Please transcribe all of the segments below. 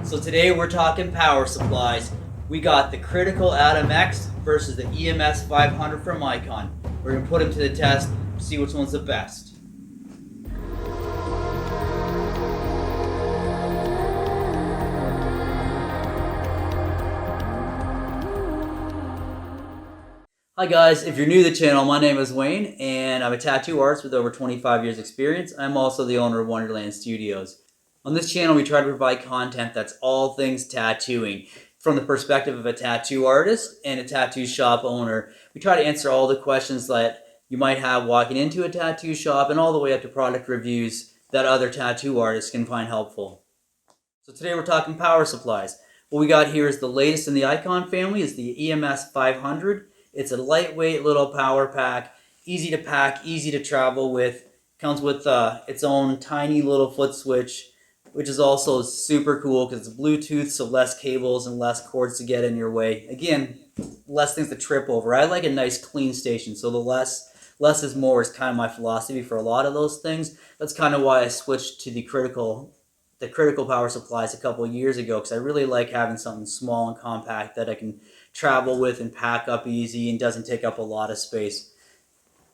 So today we're talking power supplies. We got the Critical Atom X versus the EMS 500 from Eikon. We're going to put them to the test, see which one's the best. Hi guys, if you're new to the channel, my name is Wayne and I'm a tattoo artist with over 25 years experience. I'm also the owner of Wonderland Studios. On this channel we try to provide content that's all things tattooing. From the perspective of a tattoo artist and a tattoo shop owner, we try to answer all the questions that you might have walking into a tattoo shop and all the way up to product reviews that other tattoo artists can find helpful. So today we're talking power supplies. What we got here is the latest in the Eikon family, is the EMS 500. It's a lightweight little power pack, easy to pack, easy to travel with. Comes with its own tiny little foot switch, which is also super cool because it's Bluetooth, so less cables and less cords to get in your way. Again, less things to trip over. I like a nice clean station, so the less is more is kind of my philosophy for a lot of those things. That's kind of why I switched to the critical power supplies a couple of years ago, because I really like having something small and compact that I can travel with and pack up easy and doesn't take up a lot of space.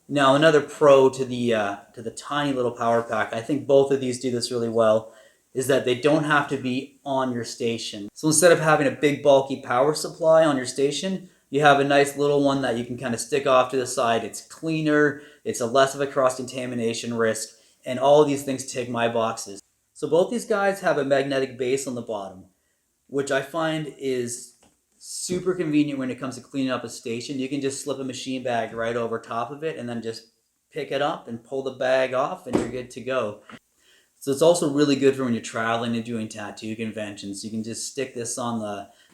Now, another pro to the tiny little power pack, I think both of these do this really well, is that they don't have to be on your station. So instead of having a big bulky power supply on your station, you have a nice little one that you can kind of stick off to the side. It's cleaner, it's a less of a cross-contamination risk, and all of these things tick my boxes. So both these guys have a magnetic base on the bottom, which I find is super convenient when it comes to cleaning up a station. You can just slip a machine bag right over top of it and then just pick it up and pull the bag off and you're good to go. So it's also really good for when you're traveling and doing tattoo conventions. You can just stick this on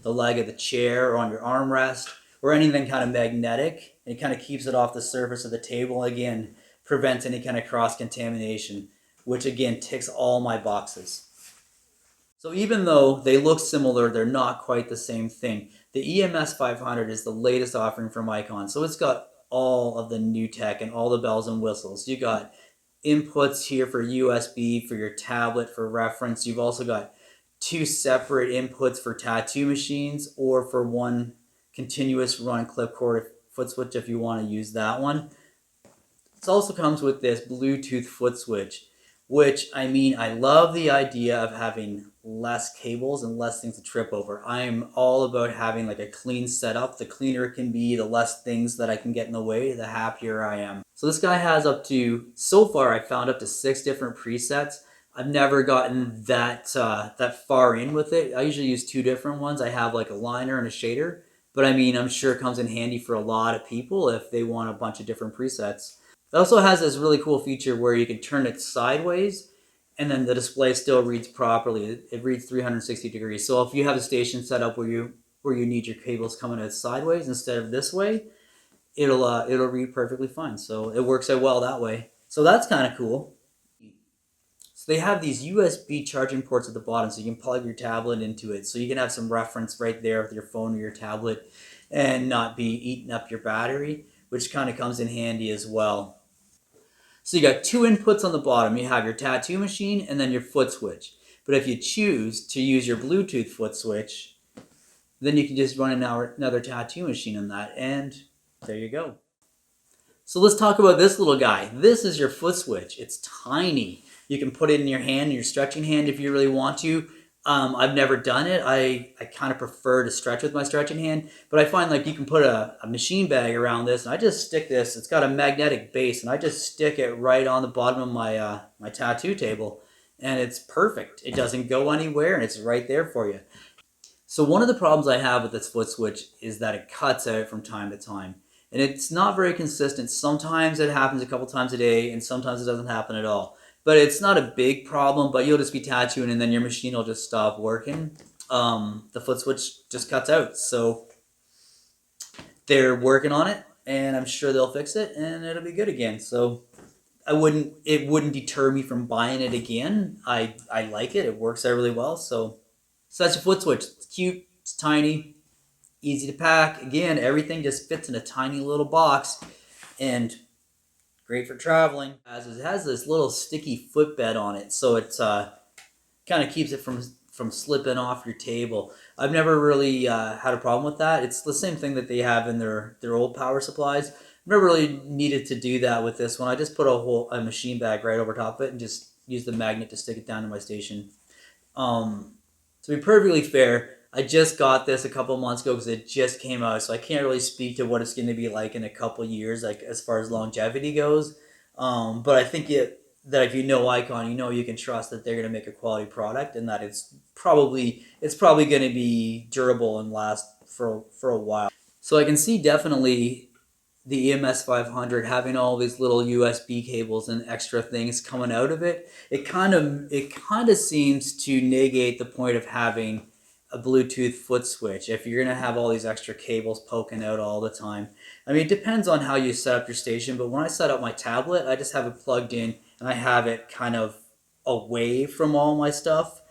the leg of the chair or on your armrest or anything kind of magnetic. It kind of keeps it off the surface of the table. Again, prevents any kind of cross-contamination, which again ticks all my boxes. So even though they look similar, they're not quite the same thing. The EMS 500 is the latest offering from Eikon, so it's got all of the new tech and all the bells and whistles. You got inputs here for USB, for your tablet, for reference. You've also got two separate inputs for tattoo machines or for one continuous run clip cord foot switch if you want to use that one. It also comes with this Bluetooth foot switch, which, I mean, I love the idea of having less cables and less things to trip over. I'm all about having like a clean setup. The cleaner it can be, the less things that I can get in the way, the happier I am. So this guy has up to, so far I found up to 6 different presets. I've never gotten that far in with it. I usually use 2 different ones. I have like a liner and a shader, but I mean, I'm sure it comes in handy for a lot of people if they want a bunch of different presets. It also has this really cool feature where you can turn it sideways and then the display still reads properly. It reads 360 degrees. So if you have a station set up where you need your cables coming out sideways instead of this way, it'll read perfectly fine. So it works out well that way. So that's kind of cool. So they have these USB charging ports at the bottom so you can plug your tablet into it. So you can have some reference right there with your phone or your tablet and not be eating up your battery, which kind of comes in handy as well. So you got 2 inputs on the bottom. You have your tattoo machine and then your foot switch. But if you choose to use your Bluetooth foot switch, then you can just run another tattoo machine on that, and there you go. So let's talk about this little guy. This is your foot switch. It's tiny. You can put it in your hand, your stretching hand if you really want to. I've never done it. I kind of prefer to stretch with my stretching hand, but I find like you can put a machine bag around this, and I just stick this. It's got a magnetic base, and I just stick it right on the bottom of my my tattoo table, and it's perfect. It doesn't go anywhere, and it's right there for you. So one of the problems I have with this foot switch is that it cuts out from time to time, and it's not very consistent. Sometimes it happens a couple times a day, and sometimes it doesn't happen at all. But it's not a big problem, but you'll just be tattooing and then your machine will just stop working. The foot switch just cuts out. So they're working on it and I'm sure they'll fix it and it'll be good again. So it wouldn't deter me from buying it again. I like it. It works out really well. So that's a foot switch. It's cute, it's tiny, easy to pack. Again, everything just fits in a tiny little box and great for traveling. It has this little sticky footbed on it, so it kind of keeps it from from slipping off your table. I've never really had a problem with that. It's the same thing that they have in their old power supplies. I've never really needed to do that with this one. I just put a machine bag right over top of it and just use the magnet to stick it down to my station. To be perfectly fair, I just got this a couple months ago because it just came out, so I can't really speak to what it's going to be like in a couple years, like as far as longevity goes. But I think that if you know Eikon, you know you can trust that they're going to make a quality product, and that it's probably going to be durable and last for a while. So I can see definitely the EMS 500 having all these little USB cables and extra things coming out of it. It kind of seems to negate the point of having a Bluetooth foot switch if you're going to have all these extra cables poking out all the time. I mean, it depends on how you set up your station, but when I set up my tablet, I just have it plugged in and I have it kind of away from all my stuff.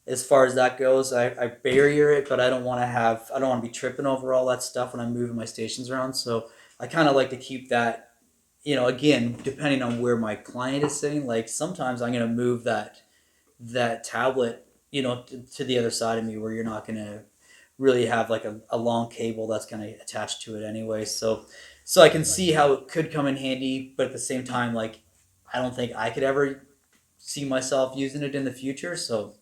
As far as that goes, I barrier it, but I don't want to be tripping over all that stuff when I'm moving my stations around. So I kind of like to keep that, again, depending on where my client is sitting. Like sometimes I'm going to move that tablet, to the other side of me where you're not going to really have like a long cable that's kind of attached to it anyway. So I can see how it could come in handy, but at the same time, like I don't think I could ever see myself using it in the future. So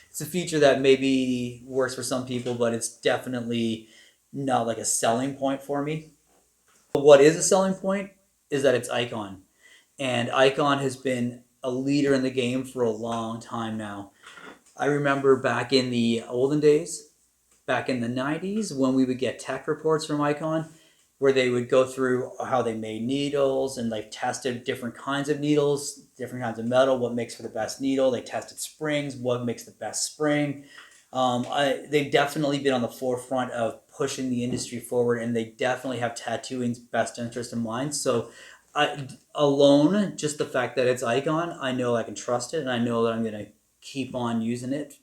it's a feature that maybe works for some people, but it's definitely not like a selling point for me. But what is a selling point is that it's Eikon. And Eikon has been a leader in the game for a long time now. I remember back in the olden days, back in the 90s, when we would get tech reports from Eikon, where they would go through how they made needles and they've tested different kinds of needles, different kinds of metal, what makes for the best needle. They tested springs, what makes the best spring. They've definitely been on the forefront of pushing the industry forward, and they definitely have tattooing's best interest in mind. So alone, just the fact that it's Eikon, I know I can trust it, and I know that I'm going to keep on using it.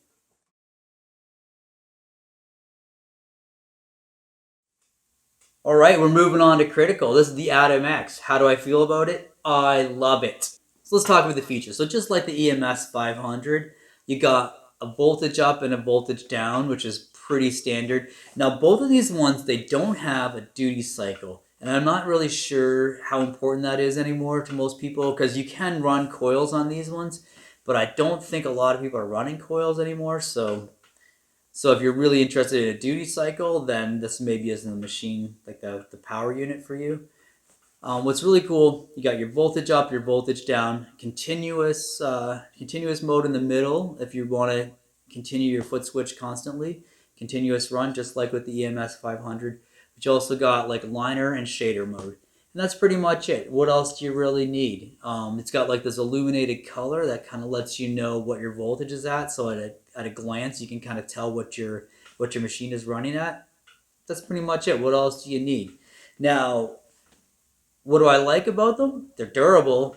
All right, we're moving on to critical. This is the Atom X. How do I feel about it? I love it. So let's talk about the features. So just like the EMS 500, you got a voltage up and a voltage down, which is pretty standard. Now, both of these ones, they don't have a duty cycle. And I'm not really sure how important that is anymore to most people because you can run coils on these ones, but I don't think a lot of people are running coils anymore. So if you're really interested in a duty cycle, then this maybe isn't the machine, like the power unit for you. What's really cool, you got your voltage up, your voltage down, continuous mode in the middle if you want to continue your foot switch constantly, continuous run just like with the EMS 500. But you also got like liner and shader mode. And that's pretty much it. What else do you really need? It's got like this illuminated color that kind of lets you know what your voltage is at. So at a glance, you can kind of tell what your machine is running at. That's pretty much it. What else do you need? Now, what do I like about them? They're durable.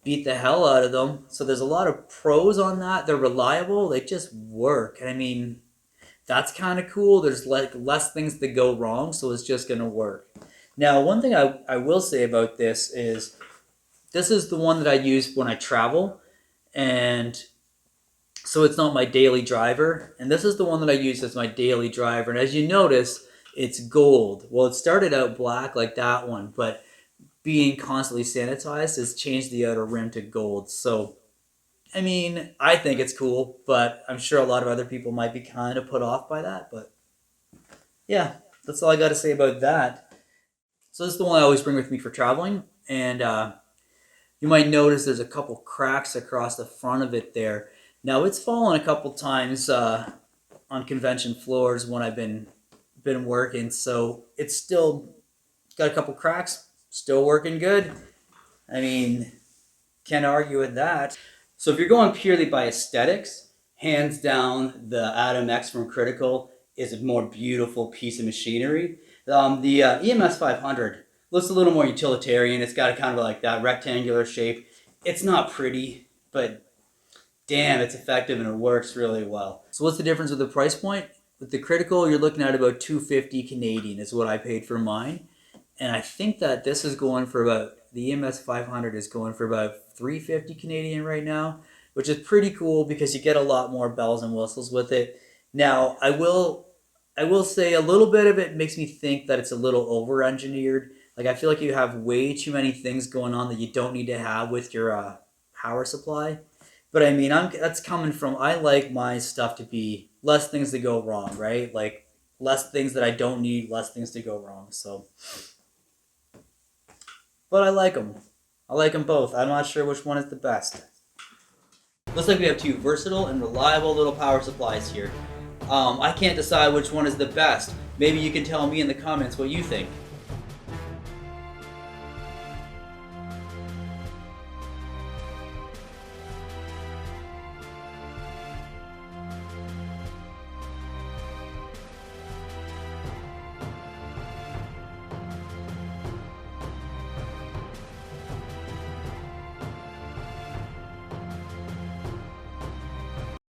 Beat the hell out of them. So there's a lot of pros on that. They're reliable. They just work. And I mean, that's kind of cool. There's like less things that go wrong, so it's just going to work. Now, one thing I will say about this is the one that I use when I travel, and so it's not my daily driver. And this is the one that I use as my daily driver. And as you notice, it's gold. Well, it started out black like that one, but being constantly sanitized has changed the outer rim to gold. So, I mean, I think it's cool, but I'm sure a lot of other people might be kind of put off by that. But yeah, that's all I got to say about that. So this is the one I always bring with me for traveling, and you might notice there's a couple cracks across the front of it there. Now it's fallen a couple times on convention floors when I've been working, so it's still got a couple cracks, still working good. I mean, can't argue with that. So if you're going purely by aesthetics, hands down, the Atom X from Critical is a more beautiful piece of machinery. The EMS 500 looks a little more utilitarian. It's got a kind of like that rectangular shape. It's not pretty, but damn, it's effective and it works really well. So what's the difference with the price point? With the Critical, you're looking at about 250 Canadian is what I paid for mine. And I think that the EMS 500 is going for about 350 Canadian right now, which is pretty cool because you get a lot more bells and whistles with it. Now, I will say a little bit of it makes me think that it's a little over engineered. Like I feel like you have way too many things going on that you don't need to have with your power supply. But I mean, that's coming from I like my stuff to be less things to go wrong, right? Like less things that I don't need, less things to go wrong. So, but I like them. I like them both. I'm not sure which one is the best. Looks like we have two versatile and reliable little power supplies here. I can't decide which one is the best. Maybe you can tell me in the comments what you think.